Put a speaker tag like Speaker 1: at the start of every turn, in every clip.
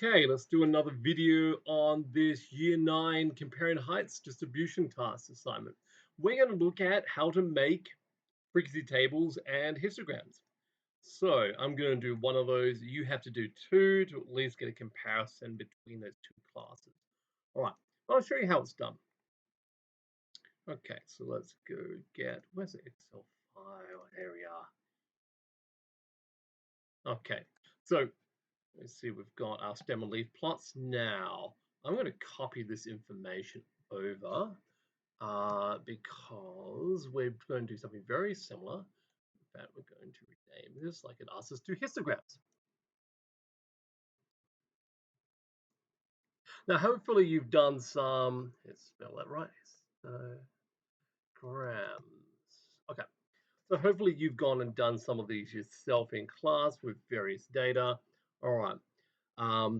Speaker 1: Okay, let's do another video on this Year 9 Comparing Heights Distribution Task assignment. We're going to look at how to make frequency tables and histograms. So I'm going to do one of those. You have to do two to at least get a comparison between those two classes. All right, I'll show you how it's done. Okay, so let's go get, where's the Excel file? Here we are. Okay, so let's see, we've got our stem and leaf plots. Now, I'm going to copy this information over because we're going to do something very similar. In fact, we're going to rename this like it asks us to histograms. Now, hopefully you've done some, let's spell that right, histograms. Okay, so hopefully you've gone and done some of these yourself in class with various data. All right.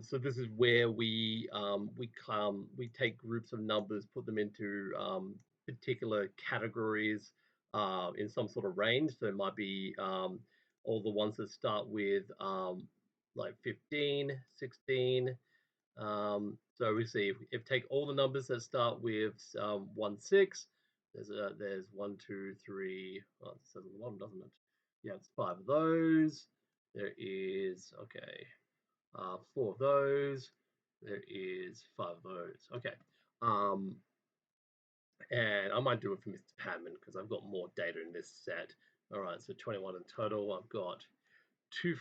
Speaker 1: So this is where we take groups of numbers, put them into particular categories in some sort of range. So it might be all the ones that start with like 15, 16. So we see if take all the numbers that start with 1, 6. There's 1, 2, 3. Well, it says at the bottom, doesn't it? Yeah, it's 5 of those. There is okay. 4 of those. There is 5 of those. Okay. And I might do it for Mr. Padman because I've got more data in this set. All right, so 21 in total. I've got 2,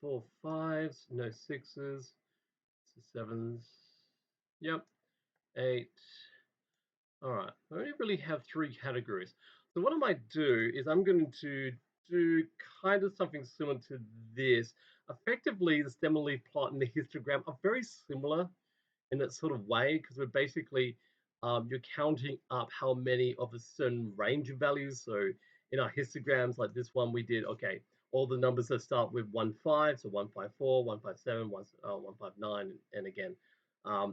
Speaker 1: 4, 5s, no 6s, 7s. Yep, 8. All right, I only really have 3 categories. So what I might do is I'm going to do kind of something similar to this. Effectively, the stem and leaf plot and the histogram are very similar in that sort of way because we're basically you're counting up how many of a certain range of values. So in our histograms, like this one, we did okay, all the numbers that start with 1, 5, so 154, 157, 159, and again.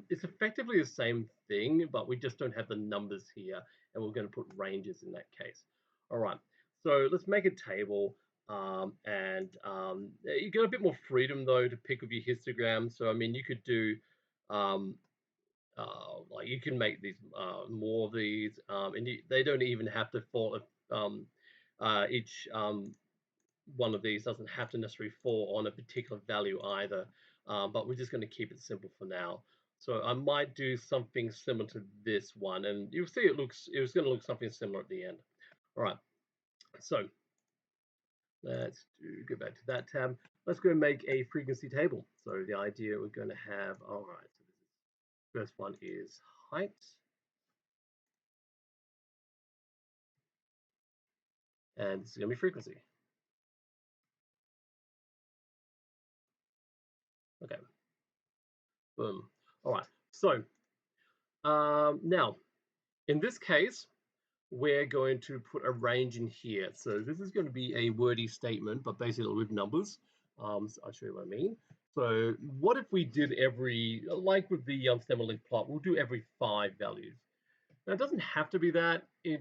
Speaker 1: It's effectively the same thing, but we just don't have the numbers here, and we're going to put ranges in that case. All right, so let's make a table. You get a bit more freedom though to pick with your histogram. So I mean, you could do um, like you can make these more of these, and they don't even have to fall. Each one of these doesn't have to necessarily fall on a particular value either. But we're just going to keep it simple for now. So I might do something similar to this one, and you'll see it's going to look something similar at the end. All right. So let's go back to that tab. Let's go make a frequency table. So the idea we're going to have, all right. So this first one is height. And this is going to be frequency. Okay. Boom. All right. So now, in this case, we're going to put a range in here. So this is going to be a wordy statement, but basically with numbers. So I'll show you what I mean. So what if we did every, like with the stem and leaf plot, we'll do every 5 values. Now, it doesn't have to be that. You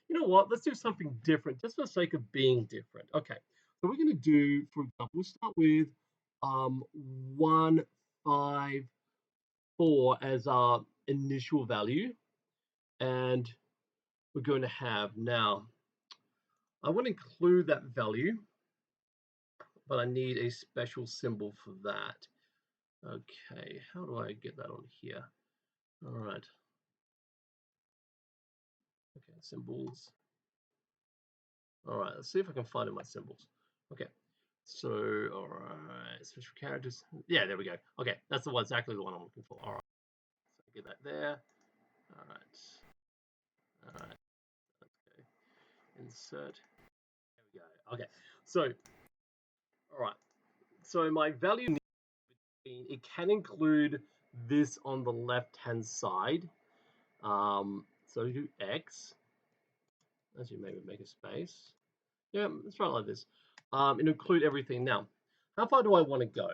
Speaker 1: know what? Let's do something different, just for the sake of being different. Okay. So we're going to do, for example, we'll start with 1, 5, 4 as our initial value, and we're going to have now, I want to include that value, but I need a special symbol for that. Okay, how do I get that on here? All right. Okay, symbols. All right, let's see if I can find in my symbols. Okay, so, all right, special characters. Yeah, there we go. Okay, that's the one, exactly the one I'm looking for. All right, so get that there. All right. All right. Okay. Insert. There we go. Okay. So, all right. So my value, it can include this on the left-hand side. So do X. Actually, maybe make a space. Yeah, let's try it like this. And include everything. Now, how far do I want to go?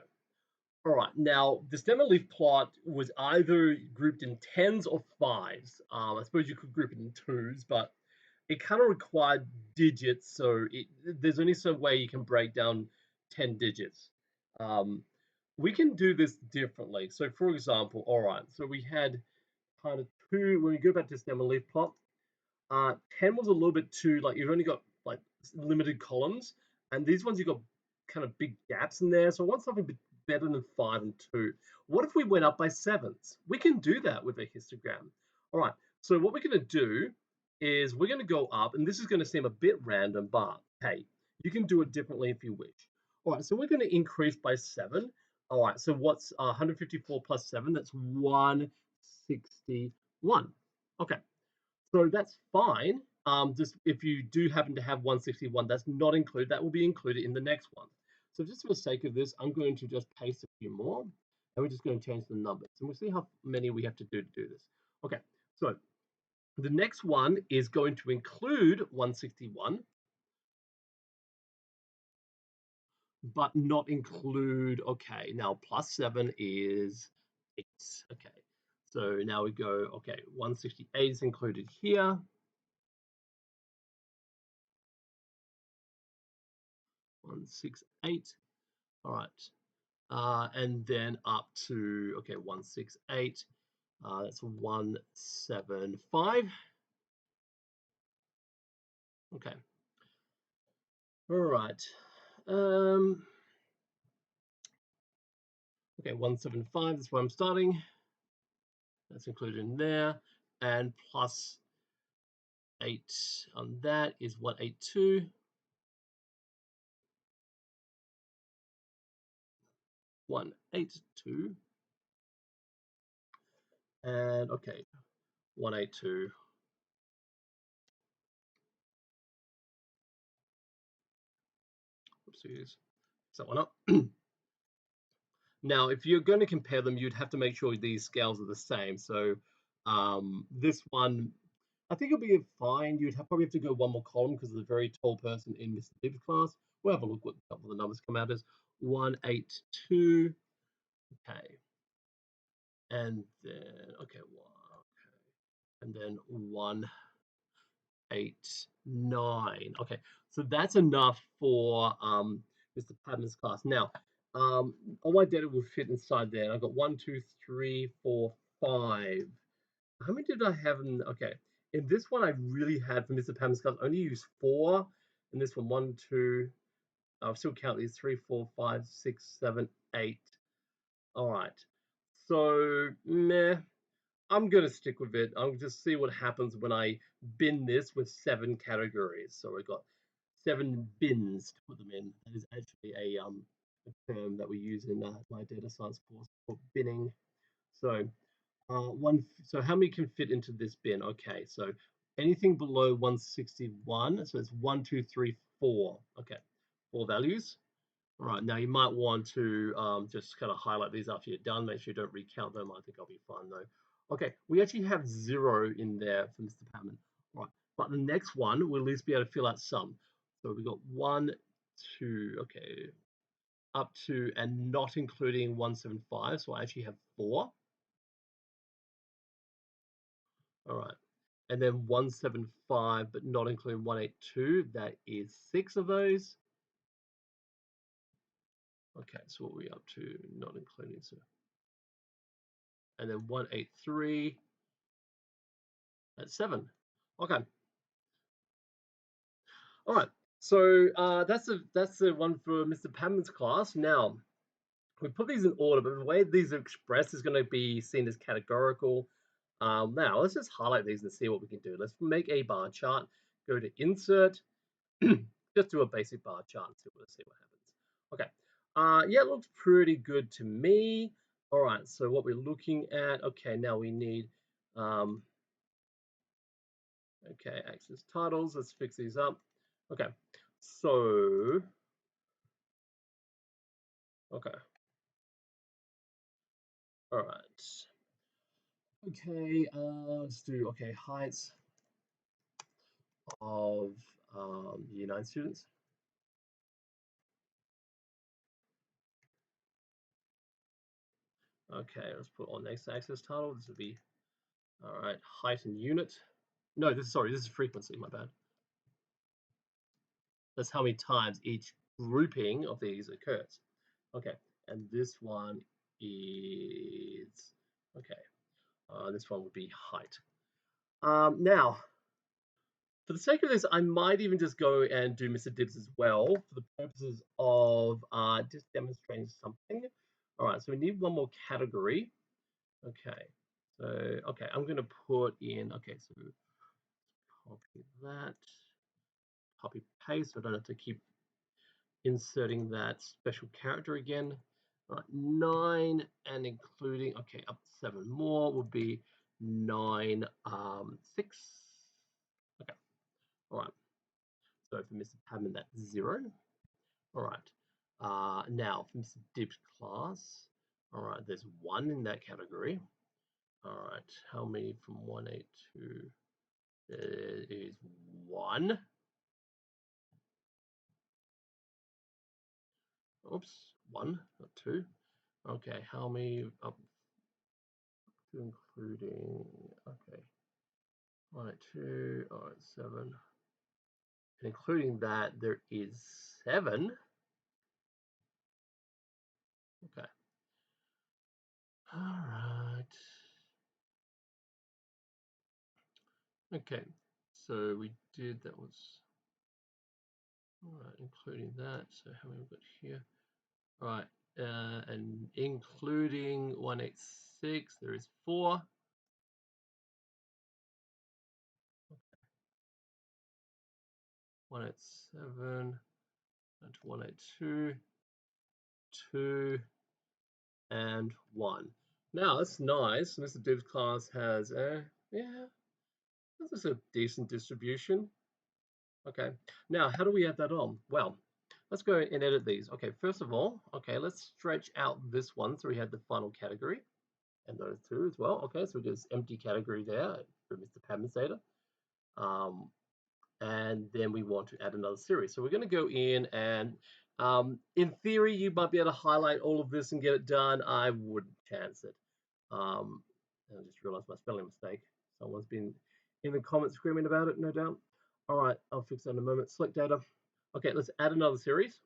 Speaker 1: All right. Now, the stem and leaf plot was either grouped in 10s or 5s. I suppose you could group it in 2s, but it kind of required digits, so there's only some way you can break down 10 digits. we can do this differently. So for example, all right, so we had kind of two, when we go back to stem and leaf plot, 10 was a little bit too, like you've only got like limited columns, and these ones you've got kind of big gaps in there. So I want something better than 5 and 2. What if we went up by 7s? We can do that with a histogram. All right, so what we're going to do is we're going to go up, and this is going to seem a bit random, but hey, you can do it differently if you wish. All right, so we're going to increase by 7. All right, so what's 154 plus 7? That's 161. Okay, so that's fine. Just if you do happen to have 161, that's not included. That will be included in the next one. So just for the sake of this, I'm going to just paste a few more, and we're just going to change the numbers, and we'll see how many we have to do this. Okay, so the next one is going to include 161, but not include, okay, now plus 7 is 8. Okay, so now we go, okay, 168 is included here. 168. All right. And then up to, okay, 168. That's 175. Okay. All right. Okay, 175, that's where I'm starting. That's included in there. And plus 8 on that is 182. 182. And okay, 182. Oopsies. Set one up. Now, if you're going to compare them, you'd have to make sure these scales are the same. So this one, I think it'll be fine. You'd probably have to go one more column because there's a very tall person in Mr. Bibb's class. We'll have a look what a couple of the numbers come out as. 182. Okay. And then, okay, and then 189. Okay, so that's enough for Mr. Padman's class. Now, all my data will fit inside there. I've got 1, 2, 3, 4, 5. How many did I have in? Okay, in this one, I really had for Mr. Padman's class only used 4. In this one, 1, 2. I'll still count these 3, 4, 5, 6, 7, 8. All right. So, meh. I'm going to stick with it. I'll just see what happens when I bin this with 7 categories. So we've got 7 bins to put them in. That is actually a term that we use in my data science course called binning. So so how many can fit into this bin? Okay, so anything below 161. So it's 1, 2, 3, 4. Okay, 4 values. All right, now you might want to just kind of highlight these after you're done. Make sure you don't recount them. I think I'll be fine though. Okay, we actually have 0 in there for Mr. Padman. All right, but the next one we'll at least be able to fill out some. So we've got 1, 2, okay, up to and not including 175. So I actually have 4. All right, and then 175, but not including 182. That is 6 of those. Okay, so what are we up to? Not including so. And then 183 at 7. Okay. All right. So that's the one for Mr. Padman's class. Now we put these in order, but the way these are expressed is going to be seen as categorical. Now let's just highlight these and see what we can do. Let's make a bar chart. Go to Insert. Just do a basic bar chart and see what happens. Okay. Yeah, it looks pretty good to me. All right. So what we're looking at. Okay. Now we need. Okay, axis titles. Let's fix these up. Okay, so okay, all right. Okay, let's do heights of Year 9 students. Okay, let's put on next axis title. This would be all right. Height and unit. No, this is frequency. My bad. That's how many times each grouping of these occurs. Okay, and this one is okay. This one would be height. Now, for the sake of this, I might even just go and do Mr. Dibs as well for the purposes of just demonstrating something. All right, so we need one more category. Okay, so okay, I'm going to put in. Okay, so copy that, copy paste. So I don't have to keep inserting that special character again. All right, 9 and including, okay, up to 7 more would be 9, 6. Okay, all right. So for Mr. Padman, that's 0. All right. Now for Mr. Dib's class, all right, there's 1 in that category. All right, how many from 182? There is 1. Oops, 1, not 2. Okay, how many up to including, okay, 182, all right, 7. And including that, there is 7. Okay. All right. Okay, so we did, that was, all right, including that. So how many we got here? All right, and including 186, there is 4. 187 and 182, 2, and 1. Now that's nice. Mr. Div's class has a, yeah, this is a decent distribution. Okay, now how do we add that on? Well, let's go and edit these. Okay, first of all, okay, let's stretch out this one so we had the final category and those two as well. Okay, so we get this empty category there for Mr. Padman's data. And then we want to add another series. So we're going to go in and in theory, you might be able to highlight all of this and get it done. I wouldn't chance it. I just realized my spelling mistake. Someone's been in the comments screaming about it, no doubt. All right, I'll fix that in a moment. Select data. Okay, let's add another series.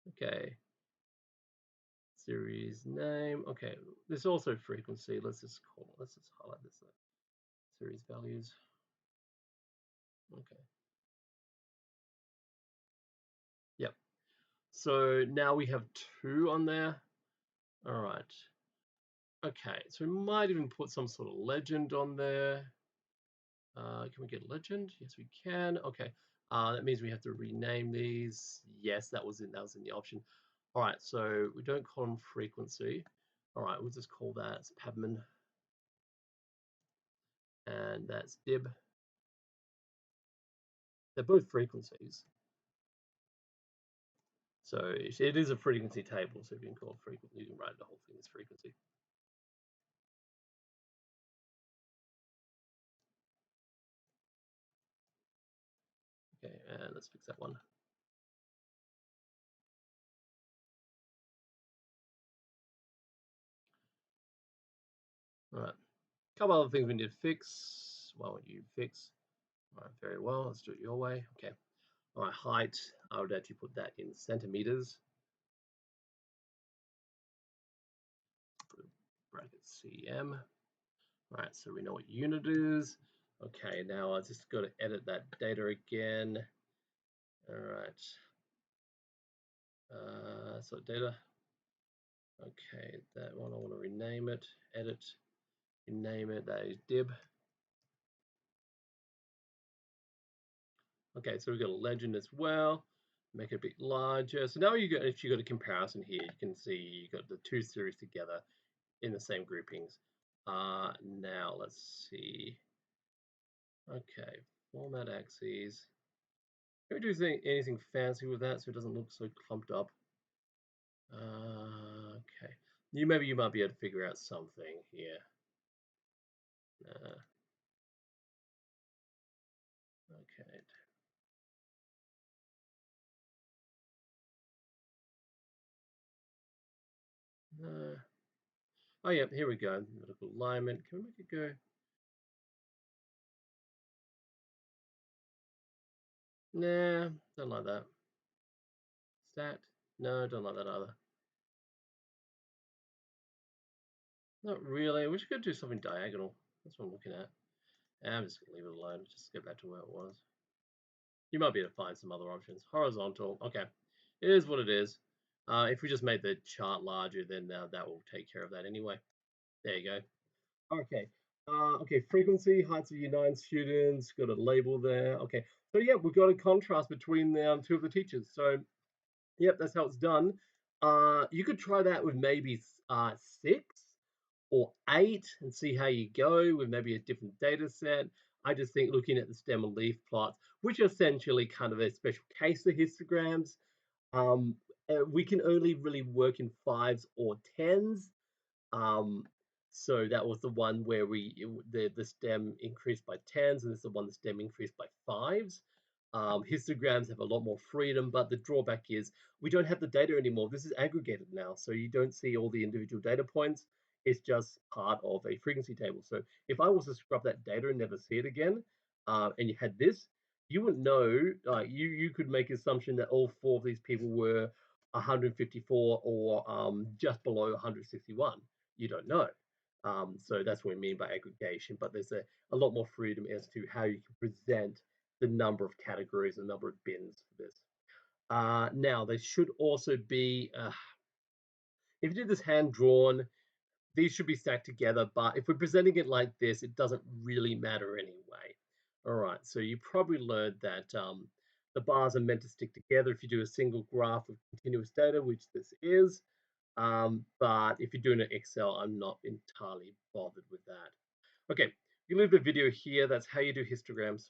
Speaker 1: Okay. Series name. Okay, there's also frequency. Let's just highlight this. Series values. Okay. Yep. So now we have 2 on there. All right. Okay, so we might even put some sort of legend on there. Can we get legend? Yes, we can. Okay. That means we have to rename these. Yes, that was in the option. All right, so we don't call them frequency. All right, we'll just call that Padman. And that's Dib. They're both frequencies. So it is a frequency table. So if you can call it frequency, you can write the whole thing as frequency. Okay, and let's fix that one. All right, a couple other things we need to fix. Why don't you fix? All right, very well. Let's do it your way. Okay. All right, height. I would actually put that in centimeters. Bracket cm. All right, so we know what unit is. Okay, now I just got to edit that data again. All right. So data. Okay, that one I want to rename it. Edit. Rename it. That is dib. Okay, so we've got a legend as well. Make it a bit larger. So now if you got a comparison here, you can see you got the 2 series together in the same groupings. Now let's see. Okay, format axes. Can we do anything fancy with that so it doesn't look so clumped up? Okay, maybe you might be able to figure out something here. Okay. Oh yeah, here we go. Vertical alignment. Can we make it go? Nah, don't like that. Stat? No, don't like that either. Not really. We should go do something diagonal. That's what I'm looking at. I'm just gonna leave it alone. Just go back to where it was. You might be able to find some other options. Horizontal. Okay. It is what it is. If we just made the chart larger, then that will take care of that anyway. There you go. Okay. Okay, frequency, heights of year 9 students, got a label there. Okay, so yeah, we've got a contrast between the two of the teachers. So, yep, that's how it's done. You could try that with maybe 6 or 8 and see how you go with maybe a different data set. I just think looking at the stem and leaf plots, which are essentially kind of a special case of histograms, um, we can only really work in 5s or 10s. um, so that was the one where the stem increased by tens, and this is the one the stem increased by fives. Histograms have a lot more freedom, but the drawback is we don't have the data anymore. This is aggregated now, so you don't see all the individual data points. It's just part of a frequency table. So if I was to scrub that data and never see it again, and you had this, you wouldn't know. You could make an assumption that all 4 of these people were 154 or just below 161. You don't know. So that's what we mean by aggregation. But there's a lot more freedom as to how you can present the number of categories, the number of bins for this. Now, they should also be, if you do this hand drawn, these should be stacked together. But if we're presenting it like this, it doesn't really matter anyway. All right, so you probably learned that the bars are meant to stick together if you do a single graph with continuous data, which this is. But if you're doing an Excel, I'm not entirely bothered with that. Okay, you leave the video here. That's how you do histograms.